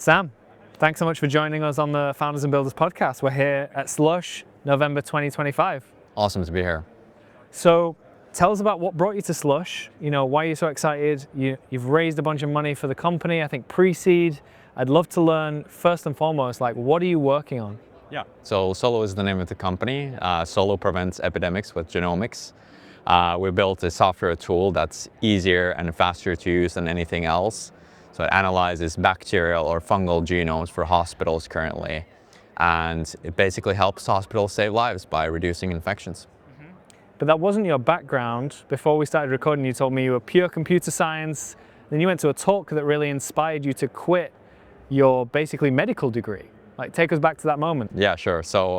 Sam, thanks so much for joining us on the Founders and Builders podcast. We're here at Slush, November 2025. Awesome to be here. So tell us about what brought you to Slush, why you're so excited. You've raised a bunch of money for the company, I think pre-seed. I'd love to learn first and foremost, what are you working on? Yeah. So Solu is the name of the company. Solu prevents epidemics with genomics. We built a software tool that's easier and faster to use than anything else. So it analyzes bacterial or fungal genomes for hospitals currently. And it basically helps hospitals save lives by reducing infections. But that wasn't your background. Before we started recording, you told me you were pure computer science. Then you went to a talk that really inspired you to quit your basically medical degree. Take us back to that moment. Yeah, sure. So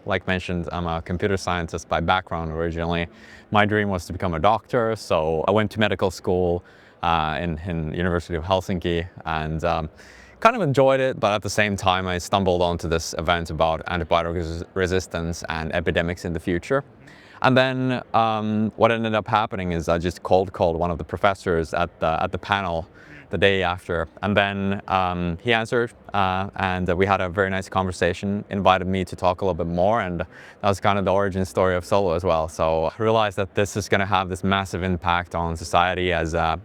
like mentioned, I'm a computer scientist by background originally. My dream was to become a doctor. So I went to medical school in University of Helsinki and kind of enjoyed it. But at the same time, I stumbled onto this event about antibiotic resistance and epidemics in the future. And then what ended up happening is I just cold called one of the professors at the panel the day after, and then he answered, and we had a very nice conversation, invited me to talk a little bit more, and that was kind of the origin story of Solu as well. So I realized that this is going to have this massive impact on society as a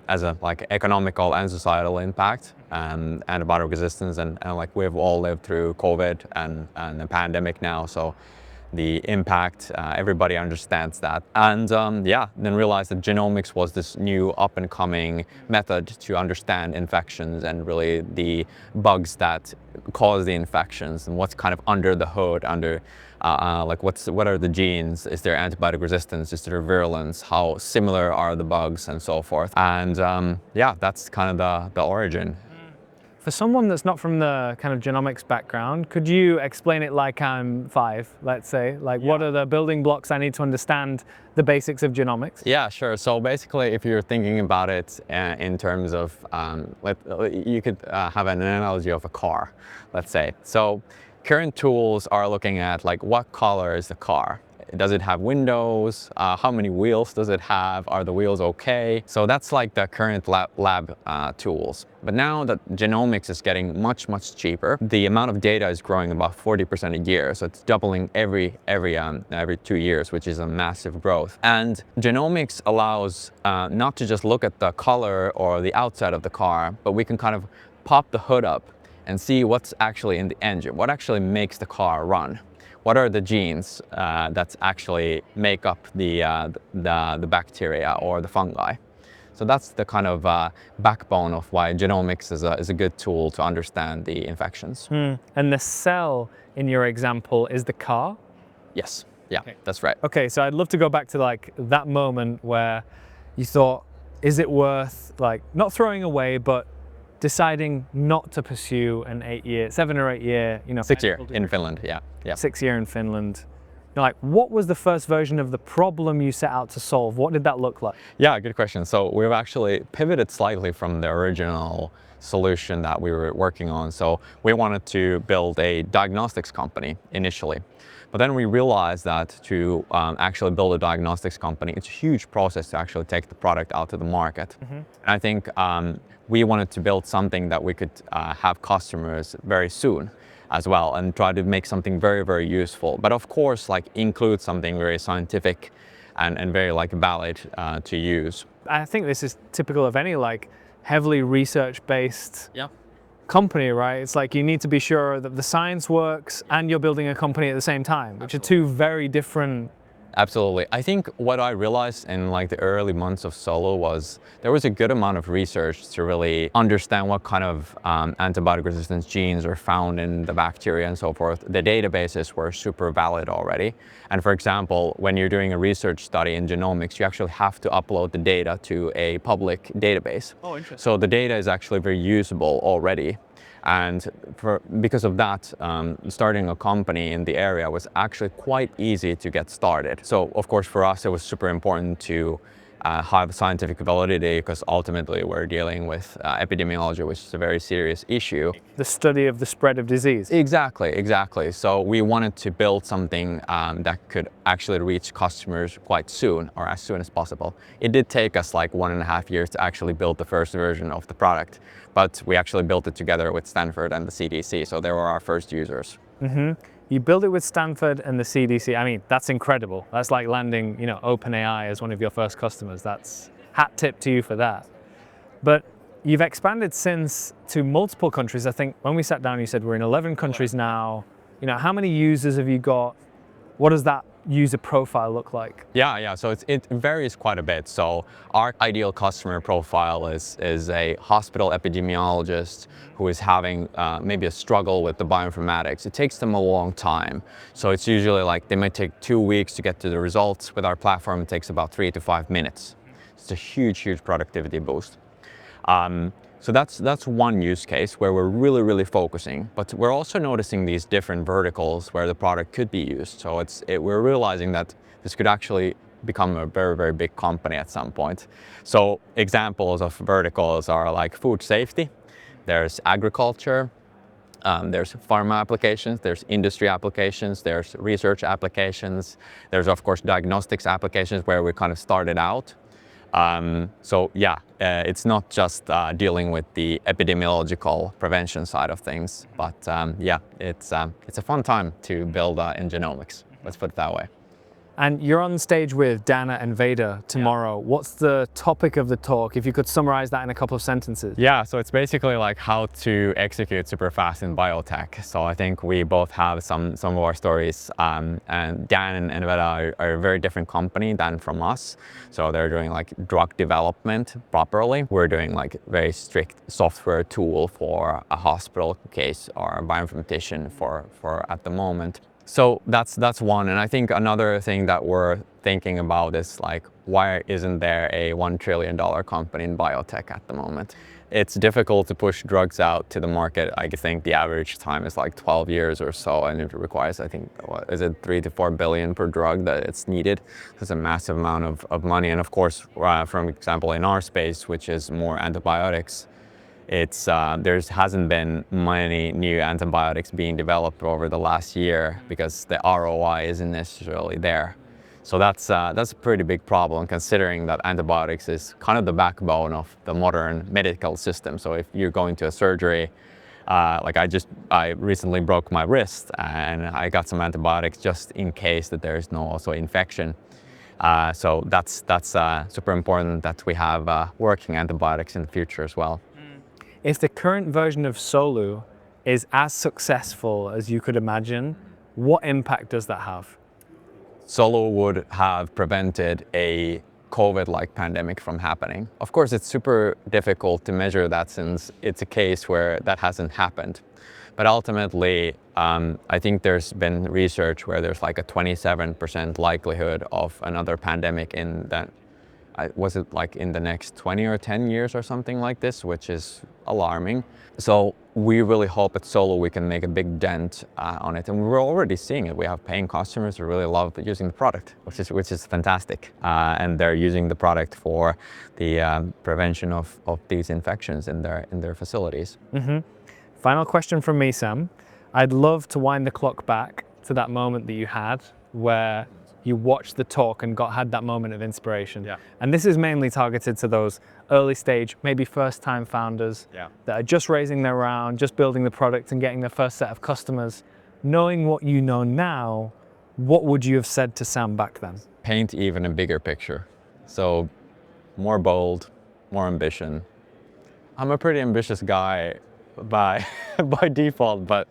economical and societal impact, and antibiotic resistance, and we've all lived through COVID and the pandemic now, so the impact, everybody understands that. And then realized that genomics was this new up and coming method to understand infections and really the bugs that cause the infections and what's kind of under the hood, what are the genes, is there antibiotic resistance, is there virulence, how similar are the bugs and so forth. And that's kind of the origin. For someone that's not from the kind of genomics background, could you explain it like I'm 5, let's say? What are the building blocks I need to understand the basics of genomics? Yeah, sure. So basically, if you're thinking about it in terms of, you could have an analogy of a car, let's say. So current tools are looking at what color is the car? Does it have windows? How many wheels does it have? Are the wheels okay? So that's the current lab tools. But now that genomics is getting much cheaper, the amount of data is growing about 40% a year. So it's doubling every 2 years, which is a massive growth. And genomics allows not to just look at the color or the outside of the car, but we can kind of pop the hood up and see what's actually in the engine, what actually makes the car run. What are the genes that actually make up the bacteria or the fungi? So that's the kind of backbone of why genomics is a good tool to understand the infections. And the cell in your example is the car? Yes, yeah, okay. That's right. Okay, so I'd love to go back to that moment where you thought, is it worth not throwing away, but deciding not to pursue an 7 or 8 year, 6 year in Finland, yeah. 6 year in Finland. What was the first version of the problem you set out to solve? What did that look like? Yeah, good question. So we've actually pivoted slightly from the original solution that we were working on. So we wanted to build a diagnostics company initially. But then we realized that to actually build a diagnostics company, it's a huge process to actually take the product out to the market. And I think we wanted to build something that we could have customers very soon as well, and try to make something very useful. But of course, include something very scientific and very valid to use. I think this is typical of any heavily research-based company, right? It's you need to be sure that the science works and you're building a company at the same time, which are two very different. Absolutely. I think what I realized in the early months of Solu was there was a good amount of research to really understand what kind of antibiotic resistance genes are found in the bacteria and so forth. The databases were super valid already. And for example, when you're doing a research study in genomics, you actually have to upload the data to a public database. Oh, interesting. So the data is actually very usable already. And because of that, starting a company in the area was actually quite easy to get started. So of course for us it was super important to high scientific validity, because ultimately we're dealing with epidemiology, which is a very serious issue. The study of the spread of disease. Exactly. So we wanted to build something that could actually reach customers quite soon, or as soon as possible. It did take us like 1.5 years to actually build the first version of the product, but we actually built it together with Stanford and the CDC, so they were our first users. You build it with Stanford and the CDC. I mean, that's incredible. That's like landing, OpenAI as one of your first customers. That's hat tip to you for that. But you've expanded since to multiple countries. I think when we sat down, you said we're in 11 countries now. How many users have you got? What does that user profile look like? Yeah. So it varies quite a bit. So our ideal customer profile is a hospital epidemiologist who is having maybe a struggle with the bioinformatics. It takes them a long time. So it's usually like they might take 2 weeks to get to the results. With our platform, it takes about 3 to 5 minutes. It's a huge productivity boost. So that's one use case where we're really focusing, but we're also noticing these different verticals where the product could be used. So we're realizing that this could actually become a very big company at some point. So examples of verticals are like food safety, there's agriculture, there's pharma applications, there's industry applications, there's research applications, there's of course diagnostics applications where we kind of started out. It's not just dealing with the epidemiological prevention side of things, but it's a fun time to build in genomics. Let's put it that way. And you're on stage with Dan at Enveda tomorrow. Yeah. What's the topic of the talk? If you could summarize that in a couple of sentences. Yeah, so it's basically like how to execute super fast in biotech. So I think we both have some of our stories. And Dan and Enveda are a very different company than from us. So they're doing like drug development properly. We're doing like very strict software tool for a hospital case or a bioinformatician for at the moment. So that's one. And I think another thing that we're thinking about is like, why isn't there a $1 trillion company in biotech at the moment? It's difficult to push drugs out to the market. I think the average time is like 12 years or so, and it requires, I think, what is it, 3 to 4 billion per drug that it's needed. It's a massive amount of money. And of course, for example, in our space, which is more antibiotics, there hasn't been many new antibiotics being developed over the last year because the ROI isn't necessarily there. So that's a pretty big problem, considering that antibiotics is kind of the backbone of the modern medical system. So if you're going to a surgery, like I recently broke my wrist and I got some antibiotics just in case that there is no also infection. So that's super important that we have working antibiotics in the future as well. If the current version of Solu is as successful as you could imagine, what impact does that have? Solu would have prevented a COVID-like pandemic from happening. Of course, it's super difficult to measure that since it's a case where that hasn't happened. But ultimately, I think there's been research where there's like a 27% likelihood of another pandemic in that. Was it like in the next 20 or 10 years or something like this, which is alarming. So we really hope at Solu we can make a big dent on it. And we're already seeing it. We have paying customers who really love using the product, which is fantastic. And they're using the product for the prevention of these infections in their facilities. Final question from me, Sam. I'd love to wind the clock back to that moment that you had where you watched the talk and had that moment of inspiration. Yeah. And this is mainly targeted to those early stage, maybe first time founders that are just raising their round, just building the product and getting their first set of customers. Knowing what you know now, what would you have said to Sam back then? Paint even a bigger picture. So more bold, more ambition. I'm a pretty ambitious guy by default, but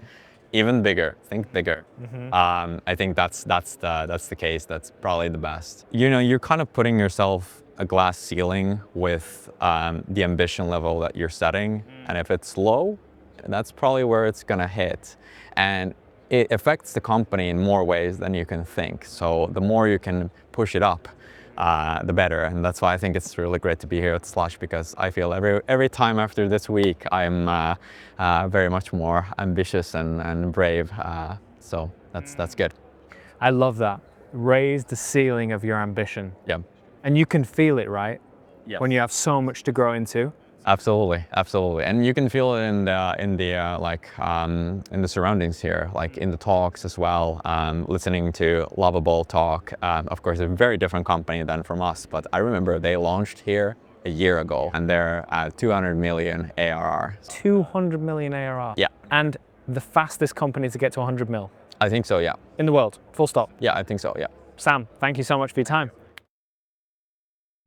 even bigger, think bigger. I think that's the case. That's probably the best. You're kind of putting yourself a glass ceiling with the ambition level that you're setting. And if it's low, that's probably where it's gonna hit. And it affects the company in more ways than you can think. So the more you can push it up, the better. And that's why I think it's really great to be here at Slush, because I feel every time after this week, I'm very much more ambitious and brave. So that's good. I love that. Raise the ceiling of your ambition. Yeah. And you can feel it, right? Yes. When you have so much to grow into. Absolutely, absolutely, and you can feel it in the in the surroundings here, like in the talks as well. Listening to Lovable talk, of course, a very different company than from us, but I remember they launched here a year ago, and they're at 200 million ARR. 200 million ARR. Yeah, And the fastest company to get to 100 mil I think so. Yeah, in the world. Full stop. yeah, I think so. Yeah. Sam, thank you so much for your time.